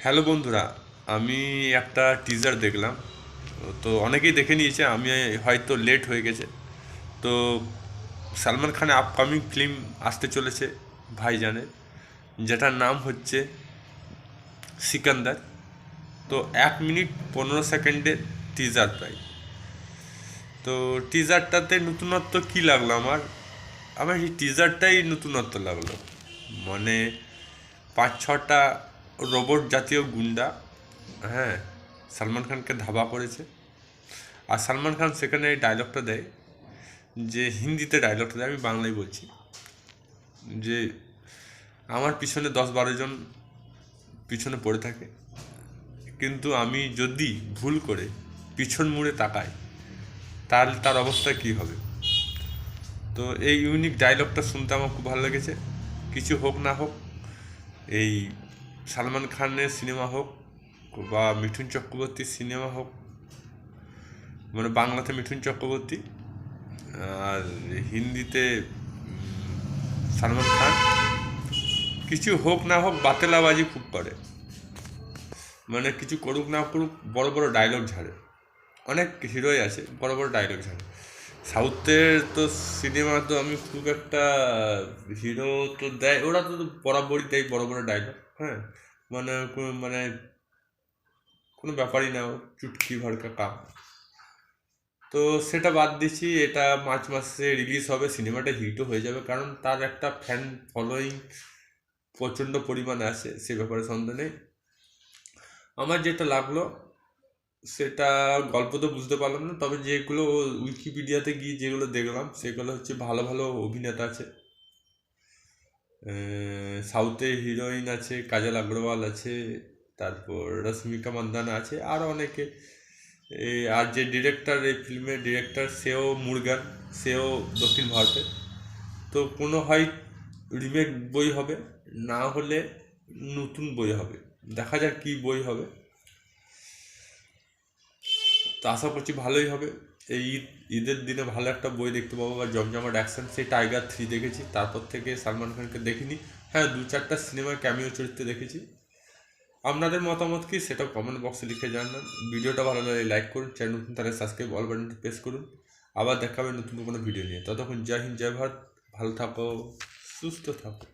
Hello বন্ধুরা, আমি একটা টিজার দেখলাম। তো অনেকেই দেখে নিয়েছে, আমি হয়তো লেট হয়ে গেছে। তো সালমান খানের আপকামিং ফিল্ম আসতে চলেছে ভাইজানের, যেটার নাম হচ্ছে সিকান্দার। তো 1 মিনিট 15 সেকেন্ডের টিজার প্রায়। তো টিজারটাতে নতুনত্ব কী লাগলো আমার আমার এই টিজারটাই নতুনত্ব লাগলো। মানে 5-6টা রোবট জাতীয় গুন্ডা, হ্যাঁ, সালমান খানকে ধাবা করেছে। আর সালমান খান সেখানে এই ডায়লগটা দেয়, যে হিন্দিতে ডায়লগটা দেয়, আমি বাংলায় বলছি, যে আমার পিছনে 10-12 জন পিছনে পড়ে থাকে, কিন্তু আমি যদি ভুল করে পিছন মুড়ে তাকাই, তাহলে তার অবস্থা কী হবে। তো এই ইউনিক ডায়লগটা শুনতে আমার খুব ভালো লেগেছে। কিছু হোক না হোক, এই সালমান খানের সিনেমা হোক বা মিঠুন চক্রবর্তীর সিনেমা হোক, মানে বাংলাতে মিঠুন চক্রবর্তী আর হিন্দিতে সালমান খান, কিছু হোক না হোক বাতেলাবাজি খুব করে। মানে কিছু করুক না করুক বড় বড় ডায়লগ ঝাড়ে। অনেক হিরোই আছে বড় বড় ডায়লগ ঝাড়ে। সাউথের তো সিনেমা তো আমি খুব একটা, হিরো তো দেয়, ওরা তো বরাবরই দেয় বড় বড় ডায়লগ, হ্যাঁ, মানে কোনো ব্যাপারই না, চুটকি ভরকা কাম। তো সেটা বাদ দিচ্ছি, এটা মার্চ মাসে রিলিজ হবে, সিনেমাটা হিটও হয়ে যাবে, কারণ তার একটা ফ্যান ফলোয়িং প্রচণ্ড পরিমাণে আছে, সে ব্যাপারে সন্দেহ নেই। আমার যেটা লাগলো, সেটা গল্প তো বুঝতে পারলাম না, তবে যেগুলো উইকিপিডিয়াতে গিয়ে যেগুলো দেখলাম, সেগুলো হচ্ছে ভালো ভালো অভিনেতা আছে। সাউথে হিরোইন আছে, কাজল আগরওয়াল আছে, তারপর রশ্মিকা মান্দানা আছে, আরও অনেকে। আর যে ডিরেক্টর, এই ফিল্মের ডিরেক্টর, সেও মুরগান, সেও দক্ষিণ ভারতের। তো কোনো হয় রিমেক বই হবে, না হলে নতুন বই হবে, দেখা যাক কী বই হবে। তো আশা করছি ভালোই হবে। এই ঈদের দিনে ভালো একটা বই দেখতে পাবো, বা জমজমাট অ্যাকশন। সেই টাইগার 3 দেখেছি, তারপর থেকে সালমান খানকে দেখিনি। হ্যাঁ, 2-4টা সিনেমার ক্যামিও চরিত্রে দেখেছি। আপনাদের মতামত কি, সেটা কমেন্ট বক্সে লিখে জানান। ভিডিওটা ভালো লাগলে লাইক করুন, চ্যানেল নতুন তাহলে সাবস্ক্রাইব অল বাটনটি প্রেস করুন। আবার দেখা হবে নতুন কোনো ভিডিও নিয়ে। ততক্ষণ জয় হিন্দ, জয় ভারত, ভালো থাকো, সুস্থ থাকো।